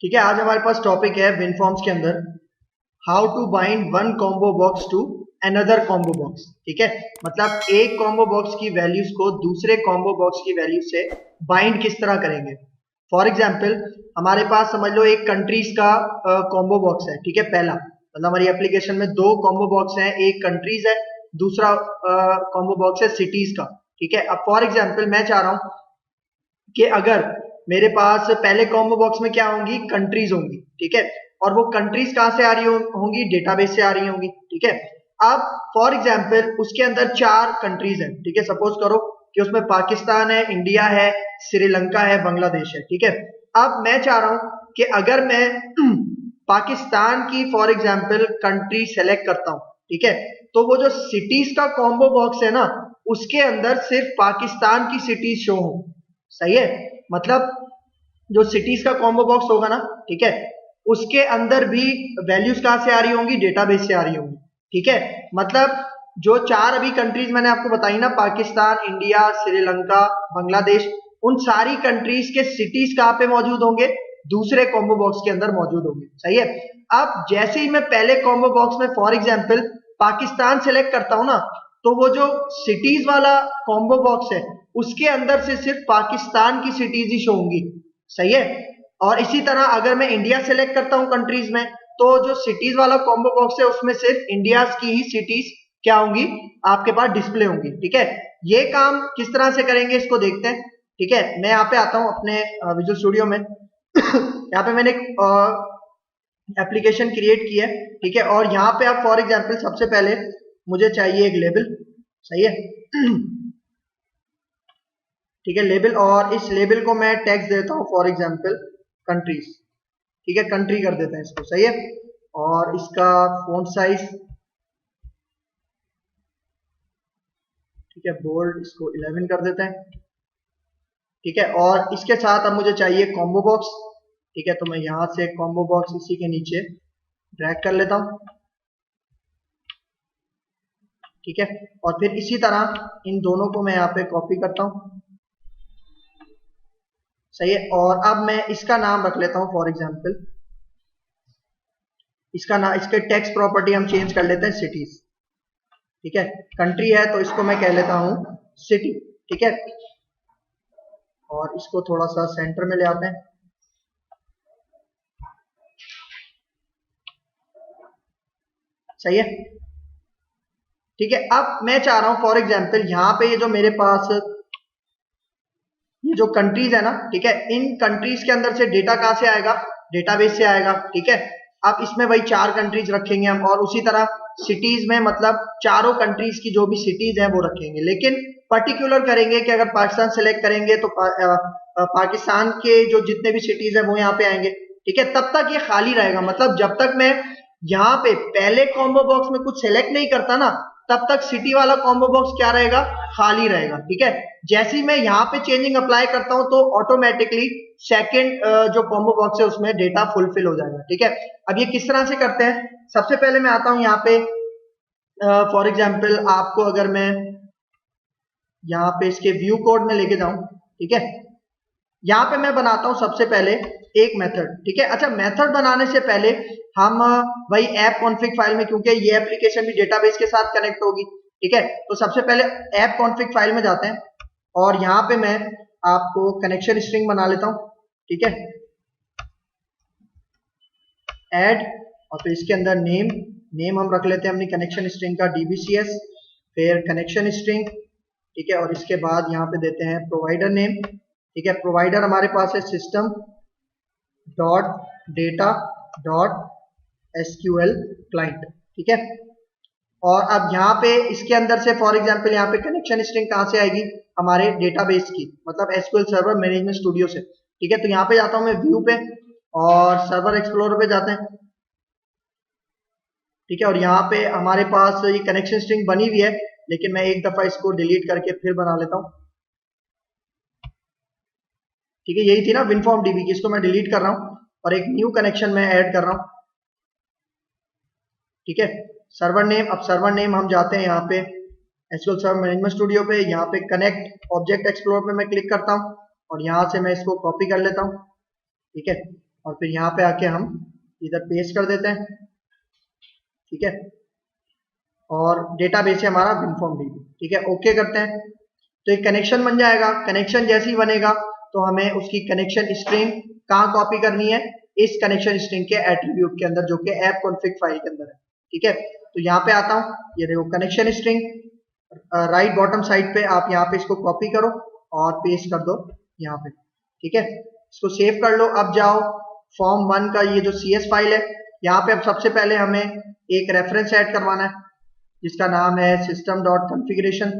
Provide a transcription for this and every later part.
ठीक है, आज हमारे पास टॉपिक है विनफॉर्म्स के अंदर how to bind one combo box to another combo box. ठीक है, मतलब एक कॉम्बो बॉक्स की वैल्यूज को दूसरे कॉम्बो बॉक्स की वैल्यू से बाइंड किस तरह करेंगे। फॉर एग्जाम्पल हमारे पास समझ लो एक कंट्रीज का कॉम्बो बॉक्स है। ठीक है, पहला मतलब हमारी एप्लीकेशन में दो कॉम्बो बॉक्स हैं, एक कंट्रीज है, दूसरा कॉम्बो बॉक्स है सिटीज का। ठीक है, अब फॉर एग्जाम्पल मैं चाह रहा हूं कि अगर मेरे पास पहले कॉम्बो बॉक्स में क्या होंगी, कंट्रीज होंगी। ठीक है, और वो कंट्रीज कहां से आ रही होंगी, डेटाबेस से आ रही होंगी। ठीक है, अब फॉर एग्जांपल उसके अंदर चार कंट्रीज हैं। ठीक है, सपोज करो कि उसमें पाकिस्तान है, इंडिया है, श्रीलंका है, बांग्लादेश है। ठीक है, अब मैं चाह रहा हूं कि अगर मैं पाकिस्तान की फॉर एग्जांपल कंट्री सेलेक्ट करता हूं, ठीक है, तो वो जो सिटीज का कॉम्बो बॉक्स है ना, उसके अंदर सिर्फ पाकिस्तान की सिटीज शो हो। सही है, मतलब जो सिटीज का कॉम्बो बॉक्स होगा ना, ठीक है, उसके अंदर भी वैल्यूज कहां से आ रही होंगी, डेटाबेस से आ रही होंगी। ठीक है, मतलब जो चार अभी कंट्रीज मैंने आपको बताई ना, पाकिस्तान, इंडिया, श्रीलंका, बांग्लादेश, उन सारी कंट्रीज के सिटीज कहां पे मौजूद होंगे, दूसरे कॉम्बो बॉक्स के अंदर मौजूद होंगे। सही है, अब जैसे ही मैं पहले कॉम्बो बॉक्स में फॉर एग्जाम्पल पाकिस्तान सेलेक्ट करता हूं ना, तो वो जो सिटीज वाला कॉम्बो बॉक्स है उसके अंदर से सिर्फ पाकिस्तान की सिटीज ही शो होंगी। सही है, और इसी तरह अगर मैं इंडिया सेलेक्ट करता हूं कंट्रीज में, तो जो सिटीज वाला कॉम्बो बॉक्स है उसमें सिर्फ इंडिया की ही सिटीज क्या होंगी, आपके पास डिस्प्ले होंगी। ठीक है, ये काम किस तरह से करेंगे इसको देखते हैं। ठीक है, मैं यहाँ पे आता हूं अपने विजुअल स्टूडियो में। यहाँ पे मैंने एक एप्लीकेशन क्रिएट की है। ठीक है, और यहाँ पे आप फॉर एग्जाम्पल सबसे पहले मुझे चाहिए एक लेबल। सही है, ठीक है, लेबल, और इस लेबल को मैं टैग्स देता हूं फॉर एग्जांपल कंट्रीज। ठीक है, कंट्री कर देते हैं इसको। सही है, और इसका फॉन्ट साइज, ठीक है, बोल्ड, इसको 11 कर देते हैं। ठीक है, और इसके साथ अब मुझे चाहिए कॉम्बो बॉक्स। ठीक है, तो मैं यहां से कॉम्बो बॉक्स इसी के नीचे ड्रैग कर लेता हूं। ठीक है, और फिर इसी तरह इन दोनों को मैं यहाँ पे कॉपी करता हूं। सही है, और अब मैं इसका नाम रख लेता हूं फॉर एग्जांपल, इसका नाम, इसके टेक्स्ट प्रॉपर्टी हम चेंज कर लेते हैं सिटीज। ठीक है, कंट्री है तो इसको मैं कह लेता हूं सिटी। ठीक है, और इसको थोड़ा सा सेंटर में ले आते हैं। सही है, ठीक है, अब मैं चाह रहा हूं फॉर एग्जांपल यहाँ पे ये जो मेरे पास ये जो कंट्रीज है ना, ठीक है, इन कंट्रीज के अंदर से डेटा कहां से आएगा, डेटाबेस से आएगा। ठीक है, अब इसमें वही चार कंट्रीज रखेंगे हम, और उसी तरह सिटीज में मतलब चारों कंट्रीज की जो भी सिटीज हैं वो रखेंगे, लेकिन पर्टिकुलर करेंगे कि अगर पाकिस्तान सेलेक्ट करेंगे तो पाकिस्तान के जो जितने भी सिटीज हैं वो यहाँ पे आएंगे। ठीक है, तब तक ये खाली रहेगा, मतलब जब तक मैं यहाँ पे पहले कॉम्बो बॉक्स में कुछ सेलेक्ट नहीं करता ना, तब तक सिटी वाला कॉम्बो बॉक्स क्या रहेगा, खाली रहेगा। ठीक है, जैसे ही मैं यहाँ पे चेंजिंग अप्लाई करता हूं तो ऑटोमेटिकली सेकंड जो कॉम्बो बॉक्स है उसमें डेटा फुलफिल हो जाएगा। ठीक है, अब ये किस तरह से करते हैं, सबसे पहले मैं आता हूं यहाँ पे फॉर एग्जांपल आपको अगर मैं यहाँ पे इसके व्यू कोड में लेके जाऊं, ठीक है, यहाँ पे मैं बनाता हूं सबसे पहले एक मेथड। ठीक है, अच्छा, मेथड बनाने से पहले हम वही ऐप कॉन्फ़िग फाइल में, क्योंकि ये एप्लीकेशन भी डेटाबेस के साथ कनेक्ट होगी। ठीक है, तो सबसे पहले ऐप कॉन्फ़िग फाइल में जाते हैं, और यहाँ पे मैं आपको कनेक्शन स्ट्रिंग बना लेता हूं। ठीक है, ऐड, और फिर इसके अंदर नेम हम रख लेते हैं अपनी कनेक्शन स्ट्रिंग का dbcs, फिर कनेक्शन स्ट्रिंग। ठीक है, और इसके बाद यहाँ पे देते हैं प्रोवाइडर नेम। ठीक है, प्रोवाइडर हमारे पास है system dot data dot SQL client. ठीक है, और अब यहाँ पे इसके अंदर से फॉर एग्जांपल यहाँ पे कनेक्शन स्ट्रिंग कहाँ से आएगी, हमारे डेटाबेस की, मतलब एसक्यूएल सर्वर मैनेजमेंट स्टूडियो से। ठीक है, तो यहाँ पे जाता हूँ मैं व्यू पे, और सर्वर एक्सप्लोरर पे जाते हैं। ठीक है, और यहाँ पे हमारे पास ये कनेक्शन स्ट्रिंग बनी हुई है, लेकिन मैं एक दफा इसको डिलीट करके फिर बना लेता हूँ। ठीक है, यही थी ना विनफॉर्म डीबी की, इसको मैं डिलीट कर रहा हूँ और एक न्यू कनेक्शन में ऐड कर रहा हूँ। ठीक है, सर्वर नेम, अब सर्वर नेम हम जाते हैं यहाँ पे एसक्यूएल सर्वर मैनेजमेंट स्टूडियो पे, यहाँ पे कनेक्ट ऑब्जेक्ट एक्सप्लोरर पे मैं क्लिक करता हूँ, और यहाँ से मैं इसको कॉपी कर लेता हूँ। ठीक है, और फिर यहाँ पे आके हम इधर पेस्ट कर देते हैं, ठीक है, और डेटाबेस है हमारा विनफॉर्म डीबी, ठीक है, ओके करते हैं तो एक कनेक्शन बन जाएगा। कनेक्शन जैसे ही बनेगा तो हमें उसकी कनेक्शन स्ट्रिंग कहाँ कॉपी करनी है, इस कनेक्शन स्ट्रिंग के एट्रीब्यूट के अंदर जो कि ऐप कॉन्फ़िग फाइल के अंदर है, ठीक है। तो यहाँ पे आता हूँ, ये देखो connection string, right bottom side पे आप यहाँ पे इसको कॉपी करो और पेस्ट कर दो यहाँ पे, ठीक है, इसको सेव कर लो। अब जाओ फॉर्म 1 का ये जो CS फाइल है, यहाँ पे अब सबसे पहले हमें एक रेफरेंस ऐड करवाना है जिसका नाम है system.configuration,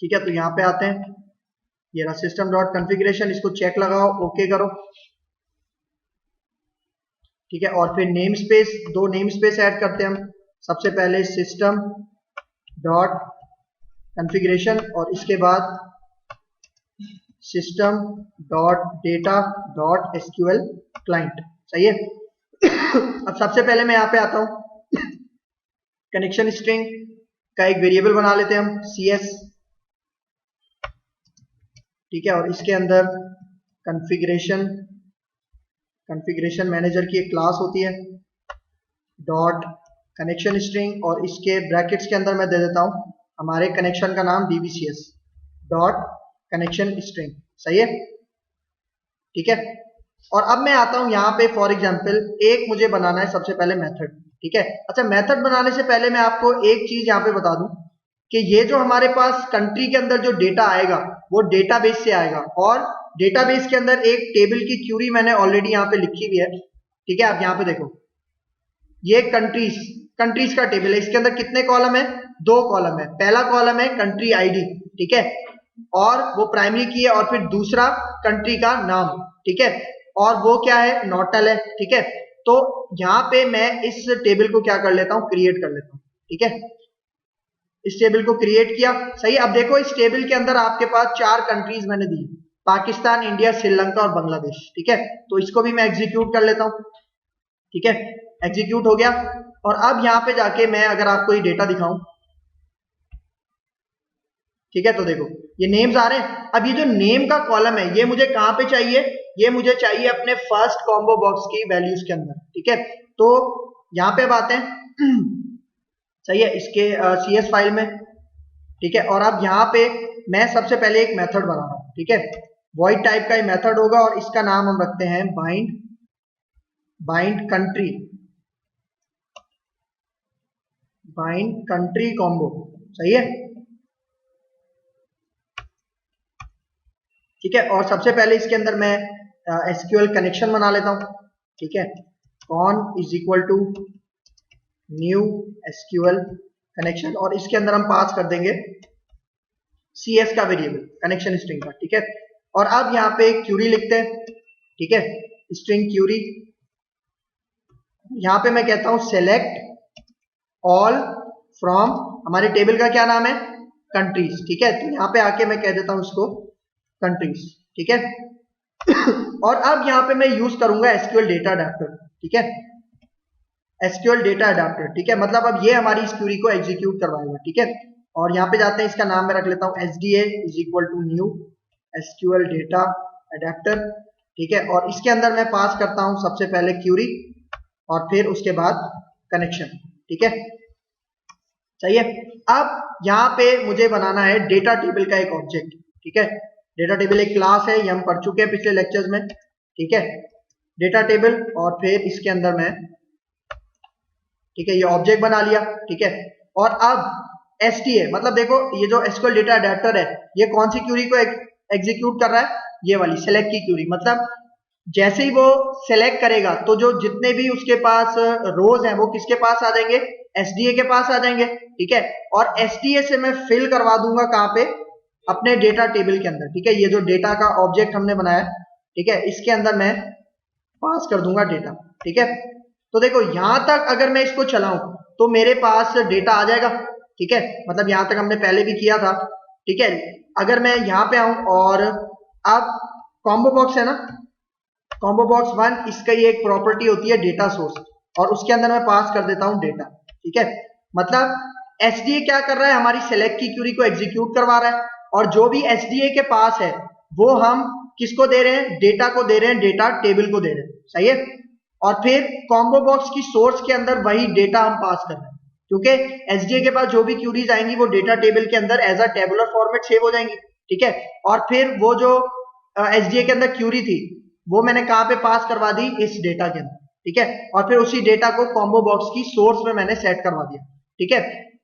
ठीक है। तो यहाँ पे आते हैं, ये रहा system.configuration, इसको चेक लगाओ, ओके करो, ठीक है। और फिर name space, 2 name space add करते हैं हम। सबसे पहले system.configuration और इसके बाद system.data.sql client, सही है। अब सबसे पहले मैं यहाँ पे आता हूँ, कनेक्शन स्ट्रिंग का एक वेरिएबल बना लेते हैं हम CS, ठीक है, और इसके अंदर कॉन्फ़िगरेशन मैनेजर की एक क्लास होती है, डॉट कनेक्शन स्ट्रिंग, और इसके ब्रैकेट्स के अंदर मैं दे देता हूं हमारे कनेक्शन का नाम DBCS डॉट कनेक्शन स्ट्रिंग, सही है, ठीक है। और अब मैं आता हूं यहाँ पे, फॉर एग्जांपल एक मुझे बनाना है सबसे पहले मेथड, ठीक है। अच्छा, मेथड बनाने से पहले मैं आपको एक चीज यहाँ पे बता दूं कि ये जो हमारे पास कंट्री के अंदर जो डेटा आएगा वो डेटाबेस से आएगा, और डेटाबेस के अंदर एक टेबल की क्यूरी मैंने ऑलरेडी यहाँ पे लिखी हुई है, ठीक है। आप यहाँ पे देखो, ये कंट्रीज का टेबल है, इसके अंदर कितने कॉलम है, 2 कॉलम है। पहला कॉलम है कंट्री आईडी, ठीक है, और वो प्राइमरी की है, और फिर दूसरा कंट्री का नाम, ठीक है, और वो क्या है, नॉटल है, ठीक है। तो यहाँ पे मैं इस टेबल को क्या कर लेता हूँ, क्रिएट कर लेता हूँ, ठीक है। इस टेबल को क्रिएट किया, सही। अब देखो इस टेबल के अंदर आपके पास 4 कंट्रीज मैंने दी, पाकिस्तान, इंडिया, श्रीलंका और बांग्लादेश, ठीक है। तो इसको भी मैं एग्जीक्यूट कर लेता हूं, ठीक है, एग्जीक्यूट हो गया। और अब यहां पे जाके मैं अगर आपको ये डेटा दिखाऊं, ठीक है, तो देखो ये नेम्स आ रहे हैं। अब ये जो नेम का कॉलम है ये मुझे कहां पे चाहिए, ये मुझे चाहिए अपने फर्स्ट कॉम्बो बॉक्स की वैल्यूज के अंदर, ठीक है। तो यहां पे अब आते हैं, सही है, इसके CS फाइल में, ठीक है। और अब यहाँ पे मैं सबसे पहले एक मेथड बना रहा हूँ, ठीक है, वॉइड टाइप का ये मेथड होगा और इसका नाम हम रखते हैं बाइंड कंट्री कॉम्बो, सही है, ठीक है। और सबसे पहले इसके अंदर मैं SQL कनेक्शन बना लेता हूँ, ठीक है, con is equal to new SQL connection, और इसके अंदर हम पास कर देंगे CS का वेरिएबल कनेक्शन स्ट्रिंग का, ठीक है। और अब यहाँ पे क्यूरी लिखते हैं, ठीक है, स्ट्रिंग क्यूरी, यहाँ पे मैं कहता हूँ सेलेक्ट ऑल फ्रॉम, हमारे टेबल का क्या नाम है, कंट्रीज, ठीक है। तो यहाँ पे आके मैं कह देता हूँ इसको कंट्रीज, ठीक है। और अब यहाँ पे मैं यूज करूंगा SQL डेटा अडेप्टर, ठीक है, SQL डेटा अडेप्टर, ठीक है। मतलब अब ये हमारी इस क्यूरी को एग्जीक्यूट करवाएगा, ठीक है। और यहाँ पे जाते हैं, इसका नाम मैं रख लेता हूँ SDA is equal to new SQL data adapter, ठीक है। और इसके अंदर मैं पास करता हूँ सबसे पहले क्यूरी और फिर उसके बाद कनेक्शन, ठीक है, सही है। अब यहाँ पे मुझे बनाना है डेटा टेबल का एक ऑब्जेक्ट, ठीक है। डेटा टेबल एक क्लास है, ये हम पढ़ चुके हैं पिछले लेक्चर्स में, ठीक है, डेटा टेबल, और फिर इसके अंदर मैं, ठीक है, ये ऑब्जेक्ट बना लिया, ठीक है। और अब STA, मतलब देखो ये जो SQL डेटा अडेप्टर है ये कौन सी क्यूरी को एग्जीक्यूट कर रहा है, ये वाली सेलेक्ट की क्यूरी। मतलब जैसे ही वो सेलेक्ट करेगा तो जो जितने भी उसके पास रोज हैं वो किसके पास आ जाएंगे, SDA के पास आ जाएंगे, ठीक है। और SDA से मैं फिल करवा दूंगा कहाँ पे, अपने डेटा टेबल के अंदर, ठीक है। ये जो डेटा का ऑब्जेक्ट हमने बनाया, ठीक है, इसके अंदर मैं पास कर दूंगा डेटा, ठीक है। तो देखो यहां तक अगर मैं इसको चलाऊं तो मेरे पास डेटा आ जाएगा, ठीक है। मतलब यहां तक हमने पहले भी किया था, ठीक है। अगर मैं यहां पे आऊं और अब कॉम्बो बॉक्स है ना, कॉम्बो बॉक्स 1, इसका ये एक प्रॉपर्टी होती है डेटा सोर्स, और उसके अंदर मैं पास कर देता हूं डेटा, ठीक है। मतलब SDA क्या कर रहा है, हमारी सेलेक्ट की क्यूरी को एग्जीक्यूट करवा रहा है, और जो भी SDA के पास है वो हम किसको दे रहे हैं, डेटा को दे रहे हैं, डेटा टेबल को दे रहे हैं, सही है। और फिर कॉम्बो बॉक्स की सोर्स के अंदर वही डेटा हम पास कर रहे हैं, क्योंकि एसडीए के पास जो भी क्यूरीज आएंगी वो डेटा टेबल के अंदर as a tabular format save हो जाएंगी, ठीक है। और फिर वो जो एसडीए के अंदर क्यूरी थी वो मैंने कहां पे पास करवा दी, इस डेटा के अंदर, ठीक है। और फिर उसी डेटा को कॉम्बो बॉक्स की सोर्स में मैंने सेट करवा दिया, ठीक है।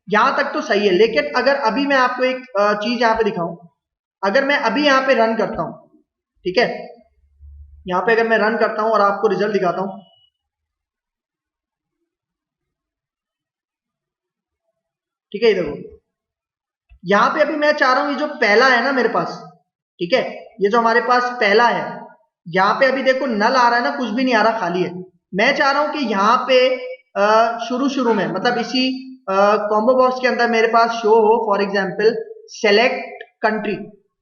यहां तक तो सही है, लेकिन अगर अभी मैं आपको एक चीज यहां पे दिखाऊं, अगर मैं अभी यहां पे रन करता हूं, ठीक है, यहां पे अगर मैं रन करता हूं और आपको रिजल्ट दिखाता हूं, ठीक है, ये देखो यहां पे अभी मैं चाह रहा हूं ये जो पहला है ना मेरे पास, ठीक है, ये जो हमारे पास पहला है, यहां पे अभी देखो नल आ रहा है ना, कुछ भी नहीं आ रहा, खाली है। मैं चाह रहा हूं कि यहां पे शुरू में मतलब इसी कॉम्बो बॉक्स के अंदर मेरे पास शो हो, फॉर एग्जांपल सेलेक्ट कंट्री,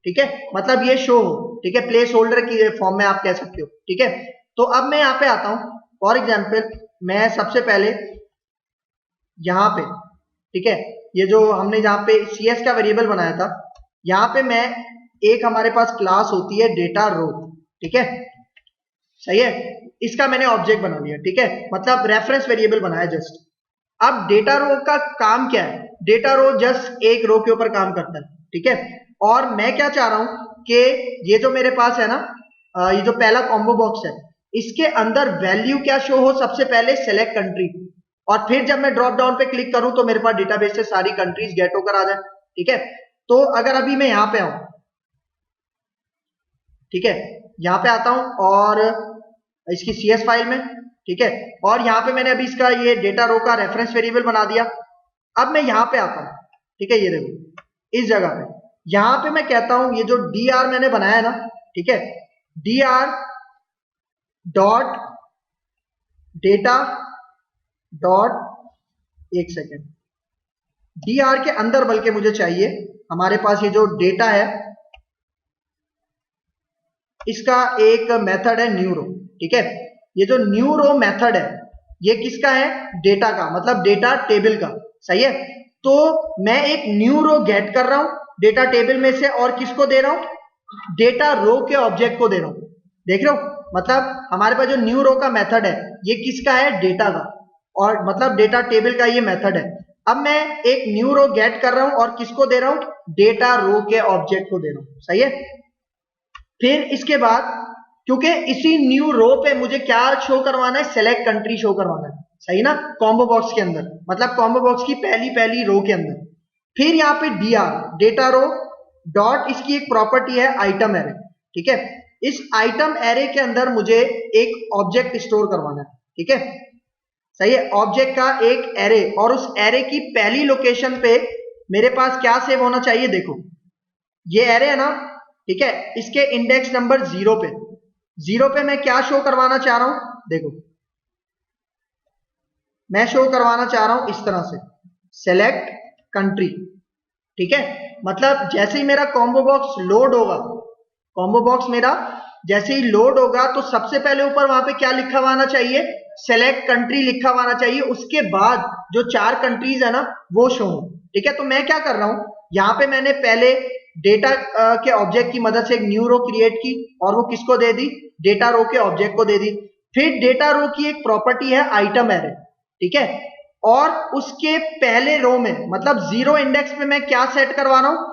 ठीक है, मतलब ये शो हो, ठीक है, प्लेस होल्डर की फॉर्म में आप कह सकते हो, ठीक है। तो अब मैं यहां पे आता हूं, फॉर एग्जांपल मैं सबसे पहले यहां पे, ठीक है, ये जो हमने जहां पे सीएस का वेरिएबल बनाया था, यहां पे मैं एक हमारे पास क्लास होती है डेटा रो, ठीक है, सही है, इसका मैंने ऑब्जेक्ट बना लिया, ठीक है, मतलब रेफरेंस वेरिएबल बनाया जस्ट। अब डेटा रो का काम क्या है, डेटा रो जस्ट एक रो के ऊपर काम करता है, ठीक है। और मैं क्या चाह रहा हूं कि ये जो मेरे पास है ना, ये जो पहला कॉम्बो बॉक्स है, इसके अंदर वैल्यू क्या शो हो, सबसे पहले सेलेक्ट कंट्री, और फिर जब मैं ड्रॉप डाउन पे क्लिक करूं तो मेरे पास डेटाबेस से सारी कंट्रीज गेट होकर आ जाए, ठीक है। तो अगर अभी मैं यहां पे आऊं, ठीक है, यहां पे आता हूं और इसकी सीएस फाइल में, ठीक है, और यहां पे मैंने अभी इसका ये डेटा रो का रेफरेंस वेरिएबल बना दिया। अब मैं यहां पे आता हूं, ठीक है, ये देखो इस जगह पे, यहां पे मैं कहता हूं ये जो dr मैंने बनाया ना, ठीक है, dr डॉट डेटा डॉट, एक सेकेंड, dr के अंदर बल्कि मुझे चाहिए हमारे पास ये जो डेटा है इसका एक मेथड है न्यू रो, ठीक है। ये जो न्यू रो मेथड है ये किसका है, डेटा का, मतलब डेटा टेबल का, सही है। तो मैं एक न्यू रो गेट कर रहा हूं डेटा टेबल में से, और किसको दे रहा हूं, डेटा रो के ऑब्जेक्ट को दे रहा हूं, देख रहे हो, मतलब हमारे पास जो न्यू रो का मेथड है ये किसका है, डेटा का, और मतलब डेटा टेबल का ये मेथड है। अब मैं एक न्यू रो गेट कर रहा हूं और किसको दे रहा हूं, डेटा रो के ऑब्जेक्ट को दे रहा हूं, सही है। फिर इसके बाद क्योंकि इसी न्यू रो पे मुझे क्या शो करवाना है, सेलेक्ट कंट्री शो करवाना है, सही ना, कॉम्बो बॉक्स के अंदर, मतलब कॉम्बो बॉक्स की पहली पहली रो के अंदर। फिर यहाँ पे dr डेटा रो डॉट, इसकी एक प्रॉपर्टी है आइटम एरे, ठीक है, इस आइटम एरे के अंदर मुझे एक ऑब्जेक्ट स्टोर करवाना है, ठीक है, सही है, ऑब्जेक्ट का एक एरे, और उस एरे की पहली लोकेशन पे मेरे पास क्या सेव होना चाहिए, देखो ये एरे है ना, ठीक है, इसके इंडेक्स नंबर 0 पे मैं क्या शो करवाना चाह रहा हूं, देखो मैं शो करवाना चाह रहा हूं इस तरह से, सेलेक्ट कंट्री, ठीक है, मतलब जैसे ही मेरा कॉम्बो बॉक्स लोड होगा, कॉम्बो बॉक्स मेरा जैसे ही लोड होगा तो सबसे पहले ऊपर वहां पे क्या लिखा हुआ आना चाहिए, सेलेक्ट कंट्री लिखा हुआ आना चाहिए, उसके बाद जो 4 कंट्रीज है ना वो शो हो, ठीक है। तो मैं क्या कर रहा हूं, यहां पे मैंने पहले डेटा के ऑब्जेक्ट की मदद से एक न्यू रो क्रिएट की, और वो किसको दे दी, डेटा रो के ऑब्जेक्ट को दे दी। फिर डेटा रो की एक प्रॉपर्टी है आइटम एरे, ठीक है, और उसके पहले रो में मतलब 0 इंडेक्स पे मैं क्या सेट करवा रहा हूं,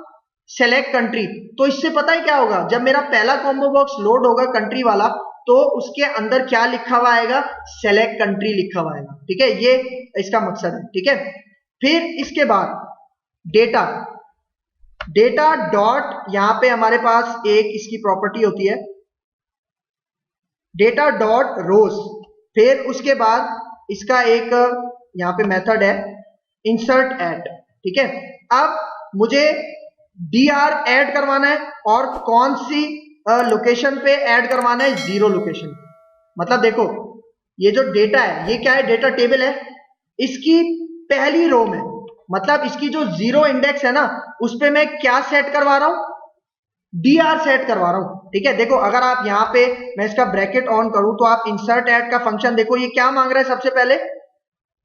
सेलेक्ट कंट्री। तो इससे पता है क्या होगा, जब मेरा पहला कॉम्बो बॉक्स लोड होगा कंट्री वाला, तो उसके अंदर क्या लिखा हुआ आएगा, सेलेक्ट कंट्री लिखा हुआ आएगा, ठीक है, ये इसका मकसद है, ठीक है। फिर इसके बाद डेटा डॉट, यहां पे हमारे पास एक इसकी प्रॉपर्टी होती है डेटा डॉट रोज, फिर उसके बाद इसका एक यहां पे मेथड है इंसर्ट एट, ठीक है। अब मुझे dr ऐड करवाना है, और कौन सी लोकेशन पे ऐड करवाना है, 0 लोकेशन, मतलब देखो ये जो डेटा है ये क्या है, डेटा टेबल है, इसकी पहली रो में, मतलब इसकी जो 0 इंडेक्स है ना उस पे मैं क्या सेट करवा रहा हूं, dr सेट करवा रहा हूं, ठीक है। देखो अगर आप यहां पे मैं इसका ब्रैकेट ऑन करूं तो आप इंसर्ट एट का फंक्शन देखो, ये क्या मांग रहा है, सबसे पहले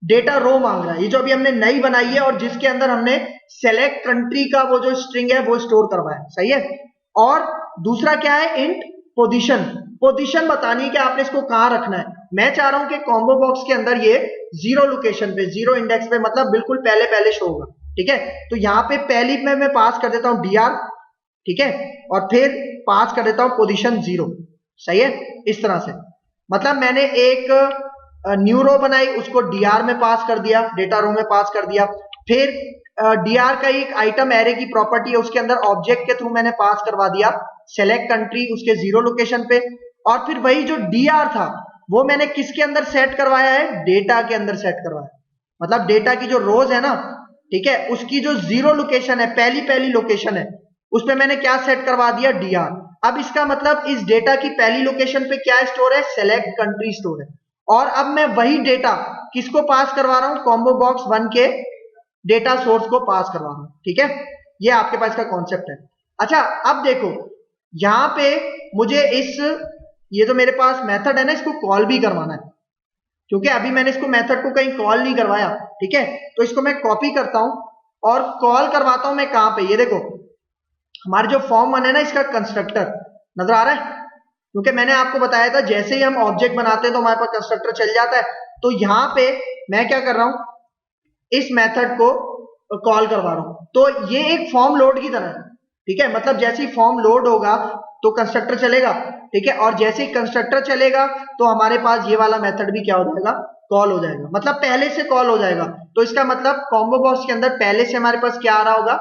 डेटा रो मांग रहा है, ये जो अभी हमने नई बनाई है और जिसके अंदर हमने सेलेक्ट कंट्री का वो जो स्ट्रिंग है वो स्टोर करवाया है, सही है। और दूसरा क्या है, इंट पोजीशन, पोजीशन बतानी है कि आपने इसको कहां रखना है। मैं चाह रहा हूं कि कॉम्बो बॉक्स के अंदर ये 0 लोकेशन पे, 0 इंडेक्स पे, मतलब बिल्कुल पहले पहले शो होगा। ठीक है, तो यहां पे पहली में मैं पास कर देता हूं dr, ठीक है, और फिर पास कर देता हूं पोजीशन 0। सही है, इस तरह से। मतलब मैंने एक न्यू रो बनाई, उसको dr में पास कर दिया, डेटा रो में पास कर दिया। फिर dr का एक आइटम एरे की प्रॉपर्टी है, उसके अंदर ऑब्जेक्ट के थ्रू मैंने पास करवा दिया सेलेक्ट कंट्री उसके 0 लोकेशन पे। और फिर वही जो dr था वो मैंने किसके अंदर सेट करवाया है, डेटा के अंदर सेट करवाया। मतलब डेटा की जो रोज है ना, ठीक है, उसकी जो 0 लोकेशन है, पहली पहली लोकेशन है, उस पे मैंने क्या सेट करवा दिया, dr। अब इसका मतलब इस डेटा की पहली लोकेशन पे क्या स्टोर है, सेलेक्ट कंट्री स्टोर है। और अब मैं वही डेटा किसको पास करवा रहा हूं, कॉम्बो बॉक्स 1 के डेटा सोर्स को पास करवा रहा हूं। ठीक है, ये आपके पास का कॉन्सेप्ट है। अच्छा, अब देखो यहां पे मुझे ये जो मेरे पास मेथड है ना, इसको कॉल भी करवाना है, क्योंकि अभी मैंने इसको मेथड को कहीं कॉल नहीं करवाया। ठीक है, तो इसको मैं कॉपी करता हूं और कॉल करवाता हूं मैं कहां पे, ये देखो हमारे जो फॉर्म 1 है ना, इसका कंस्ट्रक्टर नजर आ रहा है, क्योंकि मैंने आपको बताया था जैसे ही हम ऑब्जेक्ट बनाते हैं तो हमारे पास कंस्ट्रक्टर चल जाता है। तो यहां पे मैं क्या कर रहा हूं, इस मेथड को कॉल करवा रहा हूं। तो ये एक फॉर्म लोड की तरह है। ठीक है, मतलब जैसे ही फॉर्म लोड होगा तो कंस्ट्रक्टर चलेगा। ठीक है, और जैसे ही कंस्ट्रक्टर चलेगा तो हमारे पास ये वाला मेथड भी क्या हो जाएगा, कॉल हो जाएगा, मतलब पहले से कॉल हो जाएगा। तो इसका मतलब कॉम्बो बॉक्स के अंदर पहले से हमारे पास क्या आ रहा होगा,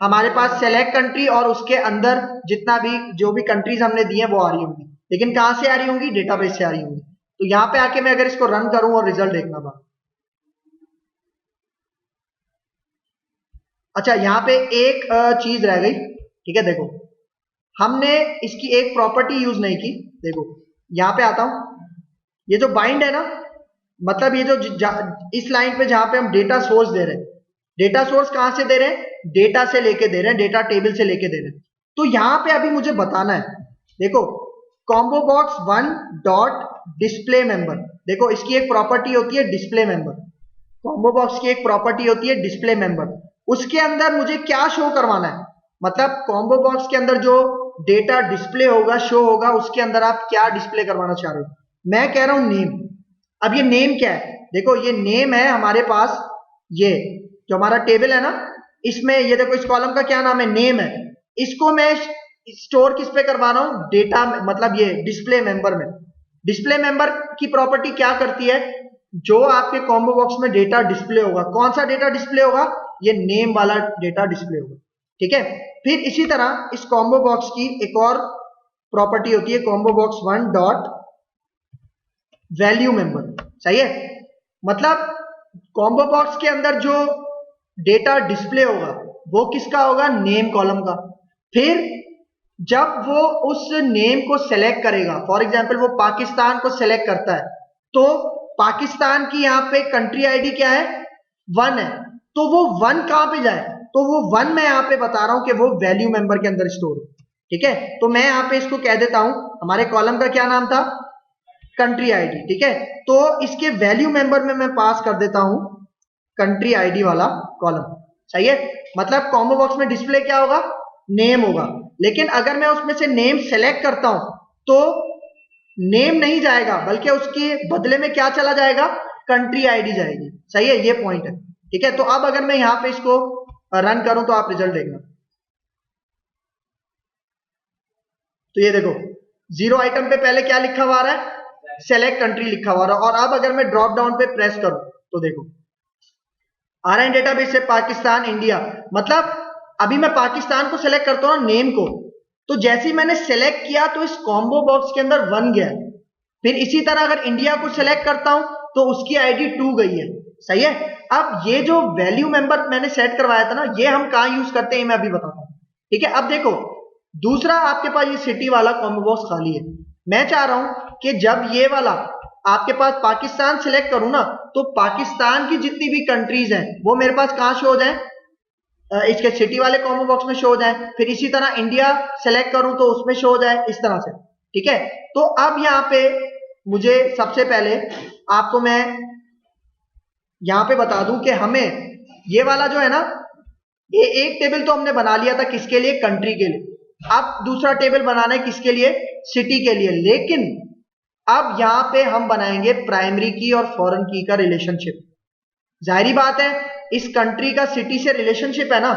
हमारे पास सेलेक्ट कंट्री और उसके अंदर जितना भी जो भी कंट्रीज हमने दी है वो आ रही होंगी। लेकिन कहां से आ रही होंगी, डेटाबेस से आ रही होंगी। तो यहां पे आके मैं अगर इसको रन करूं और रिजल्ट देखना पा, अच्छा यहां पे एक चीज रह गई। ठीक है, देखो हमने इसकी एक प्रॉपर्टी यूज नहीं की। देखो यहां पे आता हूं, ये जो बाइंड है ना, मतलब ये जो इस लाइन पे जहां पे हम डेटा सोर्स दे रहे हैं, डेटा सोर्स कहां से दे रहे हैं, डेटा से लेके दे रहे हैं, डेटा टेबल से लेके दे रहे हैं। तो यहां पे अभी मुझे बताना है, देखो combo box 1 dot display member, देखो इसकी एक प्रॉपर्टी होती है डिस्प्ले मेंबर, कॉम्बो बॉक्स की एक प्रॉपर्टी होती है डिस्प्ले मेंबर। उसके अंदर मुझे क्या शो करवाना है, मतलब कॉम्बो बॉक्स के अंदर जो डेटा डिस्प्ले होगा, शो होगा, उसके अंदर आप क्या डिस्प्ले करवाना चाह रहे हो। मैं कह रहा हूं नेम। अब ये नेम क्या है, देखो ये नेम है हमारे पास, ये जो हमारा टेबल है ना, इसमें ये देखो इस कॉलम का क्या नाम है, नेम है। इसको मैं स्टोर किस पे करवा रहा हूं, डेटा में, मतलब ये डिस्प्ले मेंबर में। डिस्प्ले मेंबर की प्रॉपर्टी क्या करती है, जो आपके कॉम्बो बॉक्स में डेटा डिस्प्ले होगा, कौन सा डेटा डिस्प्ले होगा, ये नेम वाला डेटा डिस्प्ले होगा। ठीक है, फिर इसी तरह इस कॉम्बो बॉक्स की एक और प्रॉपर्टी होती है, combo box 1 dot value member. सही है, मतलब कॉम्बो बॉक्स के अंदर जो डेटा डिस्प्ले होगा वो किसका होगा, नेम कॉलम का। फिर जब वो उस नेम को सेलेक्ट करेगा, फॉर एग्जांपल वो पाकिस्तान को सेलेक्ट करता है, तो पाकिस्तान की यहाँ पे कंट्री आईडी क्या है, 1 है, तो वो 1 कहां पे जाए, तो वो 1 मैं यहाँ पे बता रहा हूं कि वो वैल्यू मेंबर के अंदर स्टोर हो। ठीक है, तो मैं यहाँ पे इसको कह देता हूं, हमारे कॉलम का क्या नाम था, कंट्री आईडी। ठीक है, तो इसके वैल्यू मेंबर में मैं पास कर देता हूं कंट्री आईडी वाला कॉलम। सही है, मतलब कॉम्बो बॉक्स में डिस्प्ले क्या होगा, नेम होगा। लेकिन अगर मैं उसमें से नेम सेलेक्ट करता हूं तो नेम नहीं जाएगा, बल्कि उसके बदले में क्या चला जाएगा, कंट्री आईडी जाएगी। सही है, ये पॉइंट है। ठीक है, तो अब अगर मैं यहां पे इसको रन करूं तो आप रिजल्ट देखना। तो ये देखो 0 आइटम पे पहले क्या लिखा हुआ है, सेलेक्ट कंट्री लिखा हुआ है। और अब अगर मैं ड्रॉप डाउन पे प्रेस करूं तो देखो आ रहा है डेटाबेस से पाकिस्तान इंडिया, मतलब अभी मैं पाकिस्तान को सेलेक्ट करता हूं ना, नेम को, तो जैसे ही मैंने सेलेक्ट किया तो इस कॉम्बो बॉक्स के अंदर 1 गया। फिर इसी तरह अगर इंडिया को सेलेक्ट करता हूं तो उसकी आईडी 2 गई है। सही है, अब ये जो वैल्यू मेंबर मैंने सेट करवाया था ना, ये हम कहां यूज करते हैं मैं अभी बताता हूं। ठीक है, अब देखो दूसरा आपके पास ये सिटी वाला कॉम्बो बॉक्स खाली है। मैं चाह रहा हूं कि जब ये वाला आपके पास पाकिस्तान सिलेक्ट करूं ना, तो पाकिस्तान की जितनी भी कंट्रीज हैं वो मेरे पास कहां शो हो जाए, इसके सिटी वाले कॉम्बो बॉक्स में शो हो जाए। फिर इसी तरह इंडिया सेलेक्ट करूं तो उसमें शो हो जाए, इस तरह से। ठीक है, तो अब यहां पे मुझे सबसे पहले आपको मैं यहां पे बता दूं कि हमें ये वाला जो है ना, ये एक टेबल तो हमने बना लिया था किसके लिए, कंट्री के लिए। अब दूसरा टेबल बनाना है किसके लिए, सिटी के लिए। लेकिन अब यहां पे हम बनाएंगे प्राइमरी की और फॉरेन की का रिलेशनशिप। जाहिर बात है इस कंट्री का सिटी से रिलेशनशिप है ना,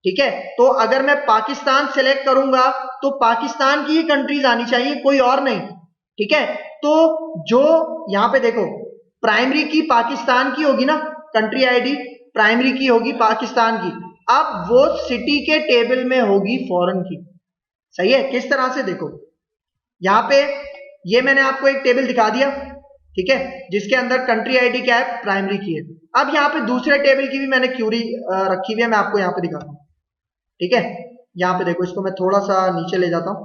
ठीक है। तो अगर मैं पाकिस्तान सेलेक्ट करूंगा तो पाकिस्तान की ही कंट्रीज आनी चाहिए, कोई और नहीं, ठीक है। तो जो यहां पे देखो प्राइमरी की पाकिस्तान की होगी ना, कंट्री आईडी प्राइमरी की होगी पाकिस्तान की, अब वो सिटी के टेबल में होगी फॉरेन की। सही है। किस तरह से, देखो यहां पे ये मैंने आपको एक टेबल दिखा दिया, ठीक है, जिसके अंदर कंट्री आईडी क्या है, प्राइमरी की है। अब यहाँ पे दूसरे टेबल की भी मैंने क्यूरी रखी हुई है, मैं आपको यहाँ पे दिखाता हूँ, ठीक है। यहाँ पे देखो, इसको मैं थोड़ा सा नीचे ले जाता हूं,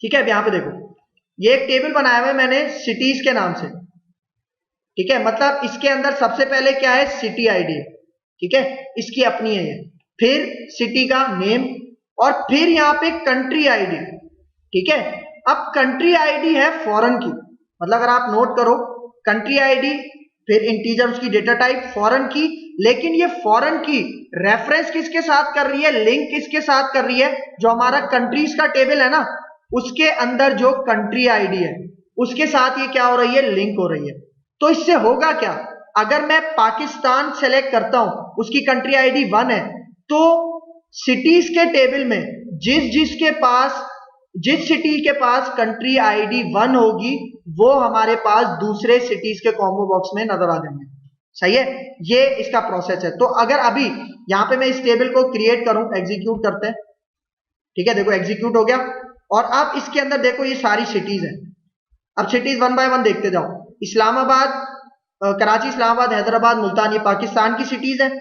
ठीक है। अब यहाँ पे देखो ये एक टेबल बनाया हुआ है मैंने सिटीज के नाम से, ठीक है। मतलब इसके अंदर सबसे पहले क्या है, सिटी आईडी, ठीक है, इसकी अपनी है ये, फिर सिटी का नेम, और फिर यहाँ पे कंट्री आईडी, ठीक है। अब कंट्री आईडी है फॉरेन की, मतलब अगर आप नोट करो कंट्री आईडी, फिर इंटीजर उसकी डेटा टाइप फॉरेन की, लेकिन ये फॉरेन की रेफरेंस किसके साथ कर रही है, लिंक किसके साथ कर रही है, जो हमारा कंट्रीज का टेबल है ना उसके अंदर जो कंट्री आईडी है उसके साथ ये क्या हो रही है, लिंक हो रही है। तो इससे होगा क्या, अगर मैं पाकिस्तान सेलेक्ट करता हूं, उसकी कंट्री आईडी 1 है, तो सिटीज के टेबल में जिस सिटी के पास कंट्री आईडी 1 होगी वो हमारे पास दूसरे सिटीज के कॉम्बो बॉक्स में नजर आ जाएंगे। सही है, ये इसका प्रोसेस है। तो अगर अभी यहां पे मैं इस टेबल को क्रिएट करूं, एग्जीक्यूट करते हैं, ठीक है, देखो एग्जीक्यूट हो गया। और अब इसके अंदर देखो ये सारी सिटीज हैं। अब सिटीज 1 बाय 1 देखते जाओ। इस्लामाबाद, कराची, इस्लामाबाद, हैदराबाद, मुल्तान, ये पाकिस्तान की सिटीज हैं।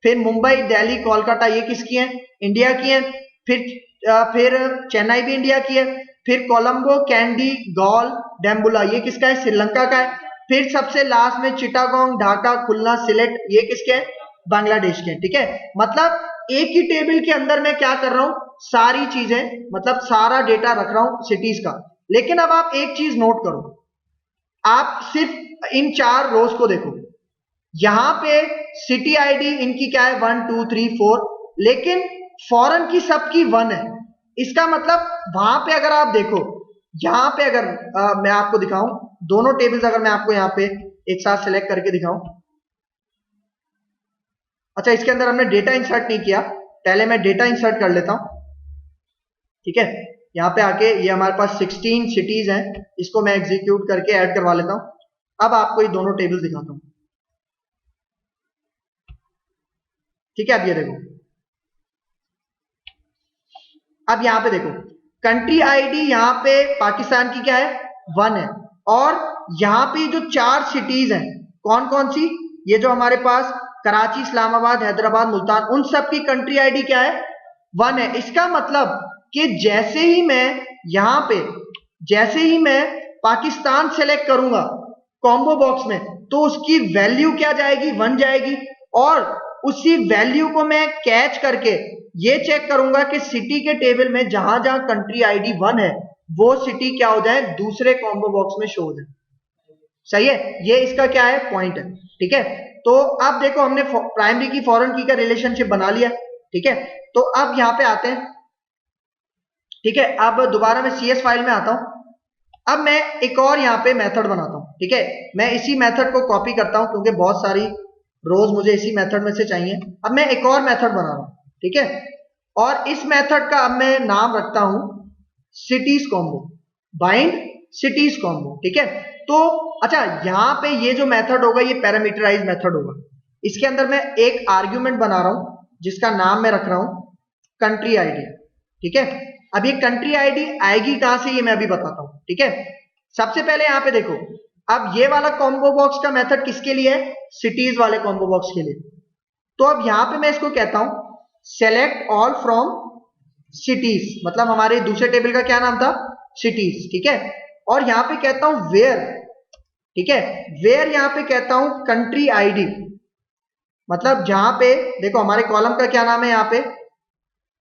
फिर मुंबई, दिल्ली, कोलकाता, ये किसकी हैं, इंडिया की हैं। फिर चेन्नई भी इंडिया की है। फिर कोलंबो, कैंडी, गौल, डेम्बुला, ये किसका है, श्रीलंका का है। फिर सबसे लास्ट में चिटागोंग, ढाका, खुलना, सिलेट, ये किसके हैं, बांग्लादेश के, ठीक है। मतलब एक ही टेबल के अंदर मैं क्या कर रहा हूं, सारी चीजें, मतलब सारा डेटा रख रहा हूं सिटीज का। लेकिन अब आप एक चीज नोट करो, आप सिर्फ इन 4 रोज को देखो, यहां पे सिटी आईडी इनकी क्या है, 1 2 3 4, लेकिन फॉरेन की सबकी 1 है। इसका मतलब वहां पे अगर आप देखो, यहां पे अगर मैं आपको दिखाऊं दोनों टेबल्स, अगर मैं आपको यहां पे एक साथ सेलेक्ट करके दिखाऊं, अच्छा इसके अंदर हमने डेटा इंसर्ट नहीं किया, पहले मैं डेटा इंसर्ट कर लेता हूं, ठीक है। यहां पे आके ये हमारे पास 16 सिटीज हैं, इसको मैं एग्जीक्यूट करके ऐड करवा लेता हूं। अब आपको ये दोनों टेबल्स दिखाता हूं, ठीक है। अब ये देखो, अब यहां पे देखो कंट्री आईडी यहां पे पाकिस्तान की क्या है, 1 है। और यहां पे जो 4 सिटीज हैं, कौन कौन सी, ये जो हमारे पास कराची, इस्लामाबाद, हैदराबाद, मुल्तान, उन सब की कंट्री आईडी क्या है, 1 है। इसका मतलब कि जैसे ही मैं पाकिस्तान सेलेक्ट करूंगा कॉम्बो बॉक्स में, तो उसकी वैल्यू क्या जाएगी, 1 जाएगी। और उसी वैल्यू को मैं कैच करके ये चेक करूंगा कि सिटी के टेबल में जहां जहां कंट्री आईडी 1 है वो सिटी क्या हो जाए, दूसरे कॉम्बो बॉक्स में शो हो जाए। सही है, ये इसका क्या है, पॉइंट है, ठीक है। तो अब देखो हमने प्राइमरी की फॉरेन की का रिलेशनशिप बना लिया, ठीक है। तो अब यहां पे आते हैं, ठीक है। अब दोबारा मैं CS फाइल में आता हूं। अब मैं एक और यहां पे मेथड बनाता हूं, ठीक है। मैं इसी मेथड को कॉपी करता हूं क्योंकि बहुत सारी रोज मुझे इसी मेथड में से चाहिए। अब मैं एक और मेथड बना रहा हूं, ठीक है। और इस मेथड का अब मैं नाम रखता हूं cities combo, bind cities combo, ठीक है। तो अच्छा यहां पे ये जो मेथड होगा ये पैरामीटराइज मेथड होगा। इसके अंदर मैं एक आर्ग्यूमेंट बना रहा हूं जिसका नाम मैं रख रहा हूं कंट्री आईडी, ठीक है। अब ये कंट्री आईडी आएगी कहां से, ये मैं अभी बताता हूं, ठीक है। सबसे पहले यहां पे देखो, अब ये वाला कॉम्बो बॉक्स का मेथड किसके लिए है, सिटीज वाले कॉम्बो बॉक्स के लिए। तो अब यहां पे मैं इसको कहता हूं सेलेक्ट ऑल फ्रॉम सिटीज, मतलब हमारे दूसरे टेबल का क्या नाम था, सिटीज, ठीक है। और यहां पे कहता हूं वेयर, ठीक है, वेयर यहां पे कहता हूं कंट्री आईडी, मतलब जहां पे देखो हमारे कॉलम का क्या नाम है, यहां पे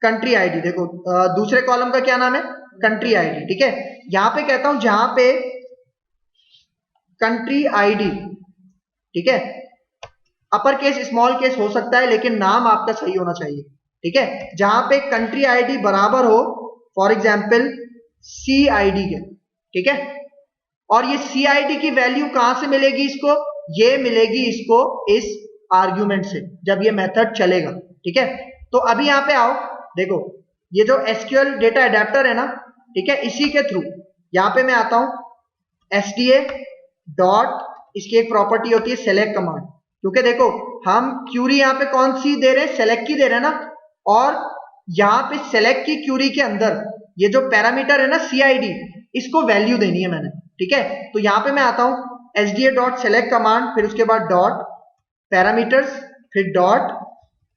कंट्री आईडी, देखो दूसरे कॉलम का क्या नाम है, कंट्री आईडी, ठीक है। यहां पे कहता हूं जहां पे कंट्री आईडी, ठीक है, अपर केस स्मॉल केस हो सकता है लेकिन नाम आपका सही होना चाहिए, ठीक है, जहां पे कंट्री आईडी बराबर हो फॉर एग्जाम्पल सी आईडी के, ठीक है। और ये सी आईडी की वैल्यू कहां से मिलेगी इसको, ये मिलेगी इसको इस आर्ग्यूमेंट से जब ये मेथड चलेगा, ठीक है। तो अभी यहां पे आओ, देखो ये जो एसक्यूएल डेटा अडेप्टर है ना, ठीक है, इसी के थ्रू यहां पे मैं आता हूं एसडीए डॉट, इसकी एक प्रॉपर्टी होती है सेलेक्ट कमांड, क्योंकि देखो हम क्यूरी यहां पे कौन सी दे रहे हैं, सेलेक्ट की दे रहे हैं ना, और यहां पे सेलेक्ट की क्यूरी के अंदर ये जो पैरामीटर है ना सीआईडी, इसको वैल्यू देनी है मैंने, ठीक है। तो यहां पे मैं आता हूं एसडीए डॉट सेलेक्ट कमांड, फिर उसके बाद डॉट पैरामीटर्स, फिर डॉट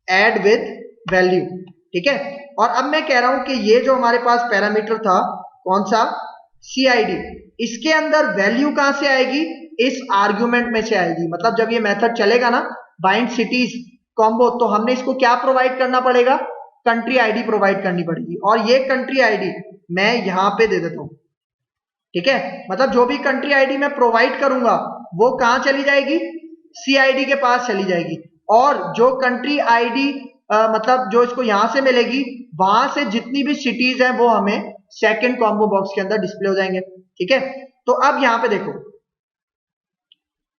ऐड विद वैल्यू, ठीक है। और अब मैं कह रहा हूं कि ये जो हमारे पास पैरामीटर था कौन सा, सीआईडी, इसके अंदर वैल्यू कहां से आएगी, इस आर्ग्यूमेंट में से आएगी। मतलब जब ये मेथड चलेगा ना बाइंड सिटीज कॉम्बो, तो हमने इसको क्या प्रोवाइड करना पड़ेगा, कंट्री आईडी प्रोवाइड करनी पड़ेगी, और ये कंट्री आईडी मैं यहां पे दे देता हूं, ठीक है। मतलब जो भी कंट्री आईडी मैं प्रोवाइड करूंगा वो कहां चली जाएगी, सीआईडी के पास चली जाएगी, और जो कंट्री आईडी मतलब जो इसको यहां से मिलेगी, वहां से जितनी भी सिटीज हैं वो हमें सेकंड कॉम्बो बॉक्स के अंदर डिस्प्ले हो जाएंगे, ठीक है। तो अब यहां पे देखो,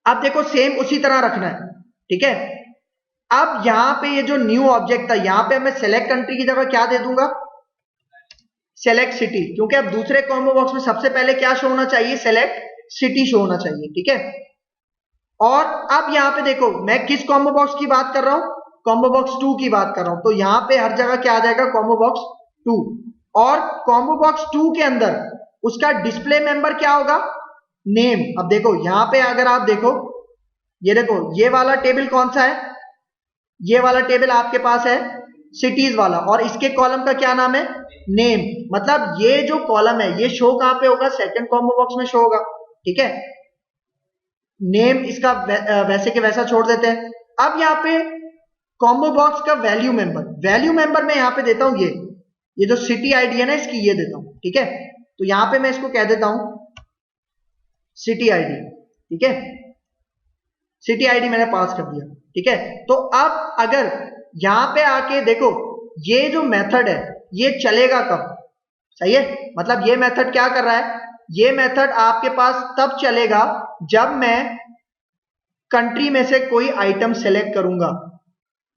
अब देखो सेम उसी तरह रखना है, ठीक है। अब यहां पे ये जो न्यू ऑब्जेक्ट था, यहां पे मैं सेलेक्ट कंट्री की जगह क्या दे दूंगा, सेलेक्ट सिटी, क्योंकि अब दूसरे कॉम्बो बॉक्स में सबसे पहले क्या शो होना चाहिए, सेलेक्ट सिटी शो होना चाहिए, ठीक है। और अब यहां पे देखो मैं किस कॉम्बो बॉक्स की बात कर रहा हूं, कॉम्बो बॉक्स 2 की बात कर रहा हूं, तो यहां पे हर जगह क्या आ जाएगा, कॉम्बो बॉक्स 2, और कॉम्बो बॉक्स 2 के अंदर उसका डिस्प्ले मेंबर क्या होगा, नेम। अब देखो यहां पे अगर आप देखो, ये देखो ये वाला टेबल कौन सा है, ये वाला टेबल आपके पास है सिटीज वाला, और इसके कॉलम का क्या नाम है, नेम। मतलब ये जो कॉलम है ये शो कहां पे होगा, सेकंड कॉम्बो बॉक्स में शो होगा, ठीक है। नेम इसका वैसे के वैसा छोड़ देते हैं। अब यहाँ पे कॉम्बो बॉक्स का वैल्यू मेंबर, वैल्यू मेंबर में यहां पे देता हूं ये जो सिटी आईडी है ना इसकी, ये देता हूं, ठीक है। तो यहां पे मैं इसको कह देता हूं सिटी आईडी, ठीक है, सिटी आईडी मैंने पास कर दिया, ठीक है। तो अब अगर यहां पे आके देखो ये जो मेथड है ये चलेगा कब, सही है। मतलब ये मेथड क्या कर रहा है, ये मेथड आपके पास तब चलेगा जब मैं कंट्री में से कोई आइटम सेलेक्ट करूंगा।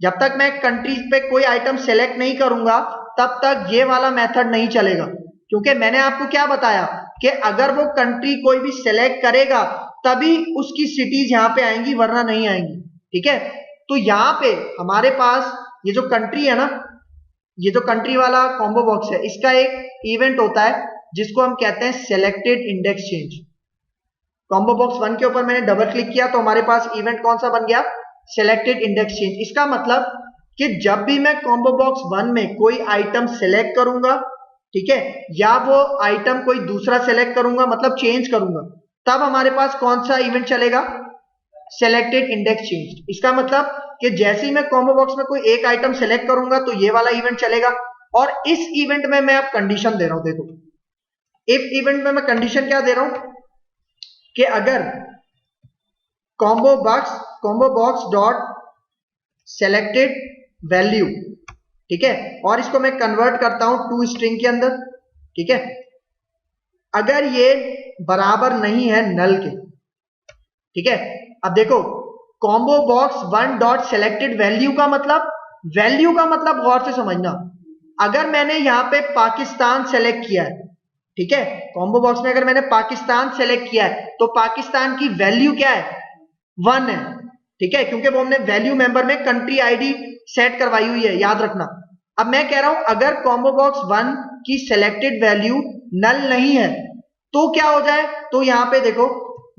जब तक मैं कंट्री पे कोई आइटम सेलेक्ट नहीं करूंगा तब तक ये वाला मेथड नहीं चलेगा, क्योंकि मैंने आपको क्या बताया कि अगर वो कंट्री कोई भी सेलेक्ट करेगा तभी उसकी सिटीज यहां पे आएंगी, वरना नहीं आएंगी, ठीक है। तो यहां पे हमारे पास ये जो कंट्री है ना, ये जो कंट्री वाला कॉम्बो बॉक्स है, इसका एक इवेंट होता है जिसको हम कहते हैं selected index change. Combo box 1 के ऊपर मैंने डबल क्लिक किया तो हमारे पास इवेंट कौन सा बन गया, सिलेक्टेड इंडेक्स चेंज। इसका मतलब कि जब भी मैं कॉम्बो बॉक्स 1 में कोई आइटम सेलेक्ट करूंगा, ठीक है, या वो आइटम कोई दूसरा सेलेक्ट करूंगा, मतलब चेंज करूंगा, तब हमारे पास कौन सा इवेंट चलेगा, सिलेक्टेड इंडेक्स चेंज। इसका मतलब कि जैसे ही मैं कॉम्बो बॉक्स में कोई एक आइटम सेलेक्ट करूंगा तो ये वाला इवेंट चलेगा। और इस इवेंट में मैं अब कंडीशन दे रहा हूं, देखो इफ इवेंट में मैं कंडीशन क्या दे रहा हूं कि अगर combo box dot selected value, ठीक है, और इसको मैं कन्वर्ट करता हूं टू स्ट्रिंग के अंदर, ठीक है, अगर ये बराबर नहीं है नल के, ठीक है। अब देखो combo box 1 dot selected value का मतलब गौर से समझना, अगर मैंने यहां पे पाकिस्तान सेलेक्ट किया है, ठीक है, कॉम्बो बॉक्स में अगर मैंने पाकिस्तान सेलेक्ट किया है तो पाकिस्तान की वैल्यू क्या है, 1 है, ठीक है, क्योंकि वो हमने वैल्यू मेंबर में कंट्री आईडी सेट करवाई हुई है, याद रखना। अब मैं कह रहा हूं अगर कॉम्बो बॉक्स 1 की सेलेक्टेड वैल्यू नल नहीं है तो क्या हो जाए, तो यहां पे देखो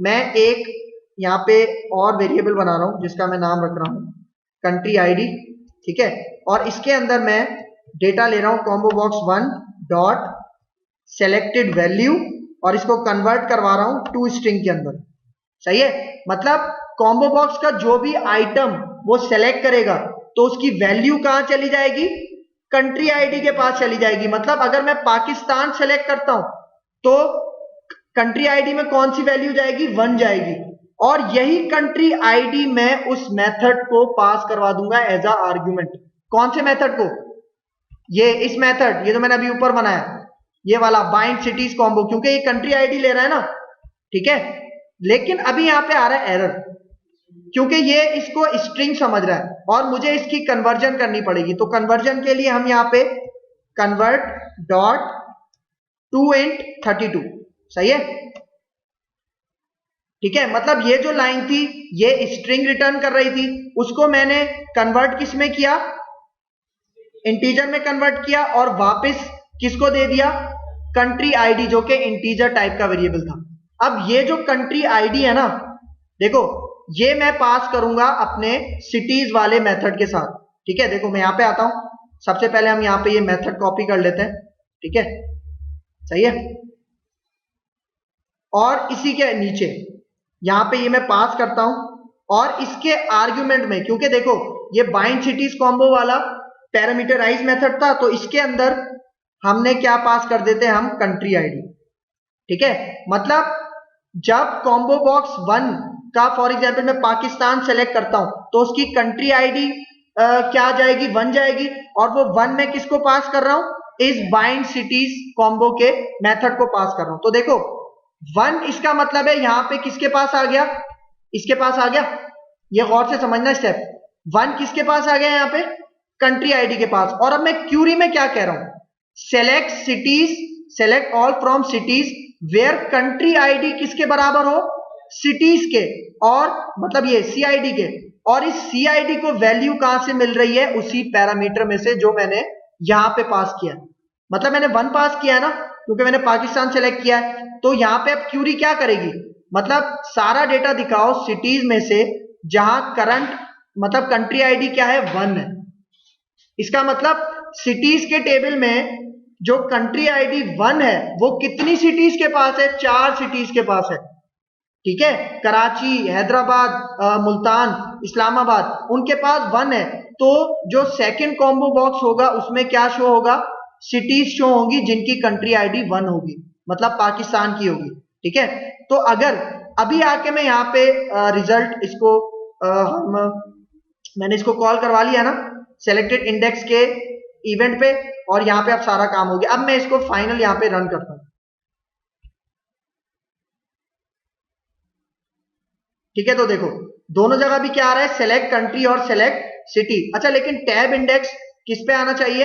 मैं एक यहां पे और वेरिएबल बना रहा हूं जिसका मैं नाम रख रहा हूं कंट्री आईडी, ठीक है, और इसके अंदर मैं डेटा ले रहा हूं combo box 1 dot selected value, और इसको कन्वर्ट करवा रहा हूं टू स्ट्रिंग के अंदर, सही है। मतलब कॉम्बो बॉक्स का जो भी आइटम वो सेलेक्ट करेगा तो उसकी वैल्यू कहां चली जाएगी, कंट्री आईडी के पास चली जाएगी। मतलब अगर मैं पाकिस्तान सेलेक्ट करता हूं तो कंट्री आईडी में कौन सी वैल्यू जाएगी, 1 जाएगी, और यही कंट्री आईडी मैं उस मेथड को पास करवा दूंगा एज अ आर्ग्यूमेंट। कौन से मेथड को, ये इस मेथड, ये जो मैंने अभी ऊपर बनाया ये वाला बाइंड सिटीज कॉम्बो, क्योंकि ये कंट्री आईडी ले रहा है ना, ठीक है। लेकिन अभी यहां पे आ रहा है एरर, क्योंकि ये इसको स्ट्रिंग समझ रहा है और मुझे इसकी कन्वर्जन करनी पड़ेगी। तो कन्वर्जन के लिए हम यहां पे कन्वर्ट डॉट टू इंट 32, सही है, ठीक है। मतलब ये जो लाइन थी ये स्ट्रिंग रिटर्न कर रही थी, उसको मैंने कन्वर्ट किस में किया, इंटीजर में कन्वर्ट किया, और वापस किसको दे दिया, कंट्री आईडी, जो कि इंटीजर टाइप का वेरिएबल था। अब ये जो कंट्री आईडी है ना, देखो ये मैं पास करूंगा अपने सिटीज वाले मेथड के साथ, ठीक है। देखो मैं यहां पे आता हूं, सबसे पहले हम यहां पे ये मेथड कॉपी कर लेते हैं, ठीक है, सही है। और इसी के नीचे यहां पे ये मैं पास करता हूं, और इसके आर्ग्यूमेंट में, क्योंकि देखो ये बाइंड सिटीज कॉम्बो वाला पैरामीटराइज मेथड था, तो इसके अंदर हमने क्या पास कर देते हैं, हम कंट्री आईडी, ठीक है। मतलब जब कॉम्बो बॉक्स 1 का फॉर एग्जांपल मैं पाकिस्तान सेलेक्ट करता हूं, तो उसकी कंट्री आईडी क्या जाएगी, 1 जाएगी, और वो 1 में किसको पास कर रहा हूं, इस बाइंड सिटीज कॉम्बो के मेथड को पास कर रहा हूं। तो देखो 1 इसका मतलब है यहां पे किसके पास आ गया, इसके पास आ गया, ये गौर से समझना स्टेप। 1 किसके पास आ गया यहां पे, कंट्री आईडी के पास। और अब मैं क्यूरी में क्या कह रहा हूं, select cities, select all from cities where country ID किसके बराबर हो, सिटीज के, और मतलब ये सीआईडी के, और इस सीआईडी को वैल्यू कहां से मिल रही है, उसी पैरामीटर में से जो मैंने यहां पे पास किया। मतलब मैंने 1 पास किया है ना, क्योंकि मैंने पाकिस्तान सेलेक्ट किया है। तो यहां पे अब क्यूरी क्या करेगी, मतलब सारा डेटा दिखाओ सिटीज में से जहां करंट मतलब कंट्री आईडी क्या है, 1 है। इसका मतलब सिटीज के टेबल में जो कंट्री आईडी 1 है वो कितनी सिटीज के पास है, 4 सिटीज के पास है, ठीक है। कराची, हैदराबाद, मुल्तान, इस्लामाबाद, उनके पास 1 है। तो जो सेकंड कॉम्बो बॉक्स होगा उसमें क्या शो होगा, सिटीज शो होगी जिनकी कंट्री आईडी 1 होगी, मतलब पाकिस्तान की होगी, ठीक है। तो अगर अभी आके मैं यहाँ पे रिजल्ट इसको मैंने इसको कॉल करवा लिया ना सेलेक्टेड इंडेक्स के इवेंट पे, और यहाँ पे अब सारा काम हो गया। अब मैं इसको फाइनल यहाँ पे रन करता हूं, ठीक है। तो देखो दोनों जगह भी क्या आ रहा है, सेलेक्ट कंट्री और सेलेक्ट सिटी। अच्छा लेकिन टैब इंडेक्स किस पे आना चाहिए,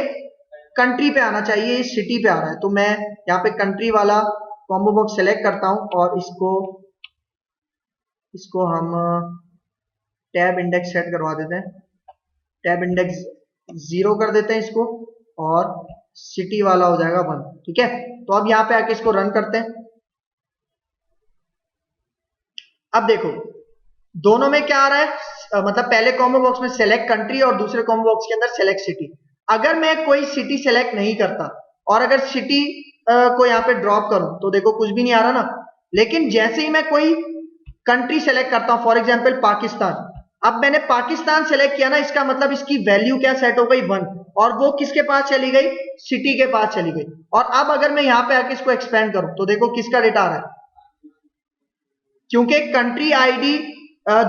कंट्री पे आना चाहिए, इस सिटी पे आ रहा है। तो मैं यहाँ पे कंट्री वाला कॉम्बो बॉक्स सेलेक्ट करता हूं, और इसको हम टैब इंडेक्स सेट करवा देते हैं, टैब इंडेक्स 0 कर देते हैं इसको, और सिटी वाला हो जाएगा 1, ठीक है। तो अब यहाँ पे आके इसको रन करते हैं। अब देखो दोनों में क्या आ रहा है, मतलब पहले कॉम्बो बॉक्स में सेलेक्ट कंट्री और दूसरे कॉम्बो बॉक्स के अंदर सेलेक्ट सिटी। अगर मैं कोई सिटी सेलेक्ट नहीं करता और अगर सिटी को यहाँ पे ड्रॉप करूं तो देखो कुछ भी नहीं आ रहा ना। लेकिन जैसे ही मैं कोई कंट्री सेलेक्ट करता हूं, फॉर एग्जांपल पाकिस्तान, अब मैंने पाकिस्तान सेलेक्ट किया ना, इसका मतलब इसकी वैल्यू क्या सेट हो गई, 1, और वो किसके पास चली गई, सिटी के पास चली गई। और अब अगर मैं यहां पे आके इसको एक्सपेंड करूं तो देखो किसका डेटा आ रहा है, क्योंकि कंट्री आईडी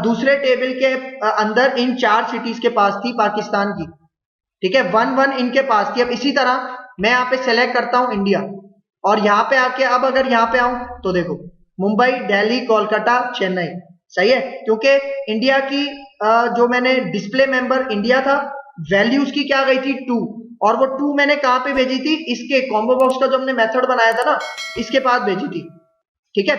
दूसरे टेबल के अंदर इन 4 सिटीज के पास थी पाकिस्तान की, ठीक है, 1-1 इनके पास थी। अब इसी तरह मैं यहाँ पे सेलेक्ट करता हूं इंडिया, और यहाँ पे आके अब अगर यहाँ पे आऊं तो देखो मुंबई, दिल्ली, कोलकाता, चेन्नई, सही है। क्योंकि इंडिया की जो मैंने डिस्प्ले मेंबर इंडिया था, वैल्यू उसकी क्या गई थी, 2, और वो 2 मैंने कहां पे भेजी थी, इसके कॉम्बो बॉक्स का जो हमने मेथड बनाया था ना, इसके पास भेजी थी, ठीक है।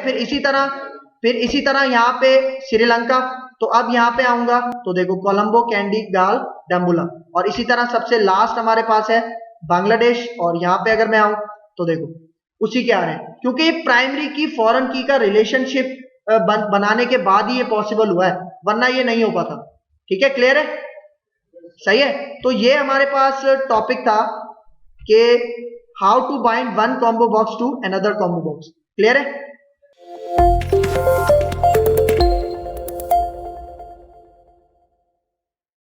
फिर इसी तरह यहाँ पे श्रीलंका, तो अब यहाँ पे आऊंगा तो देखो कोलंबो, कैंडी, गाल, डम्बुला, और इसी तरह सबसे लास्ट हमारे पास है बांग्लादेश, और यहाँ पे अगर मैं आऊं तो देखो उसी के आ रहे हैं, क्योंकि ये प्राइमरी की फॉरेन की का रिलेशनशिप बनाने के बाद ही ये पॉसिबल हुआ है, वरना ये नहीं हो पाता, ठीक है। क्लियर है, सही है। तो ये हमारे पास टॉपिक था कि how to bind one combo box to another combo box. Clear है।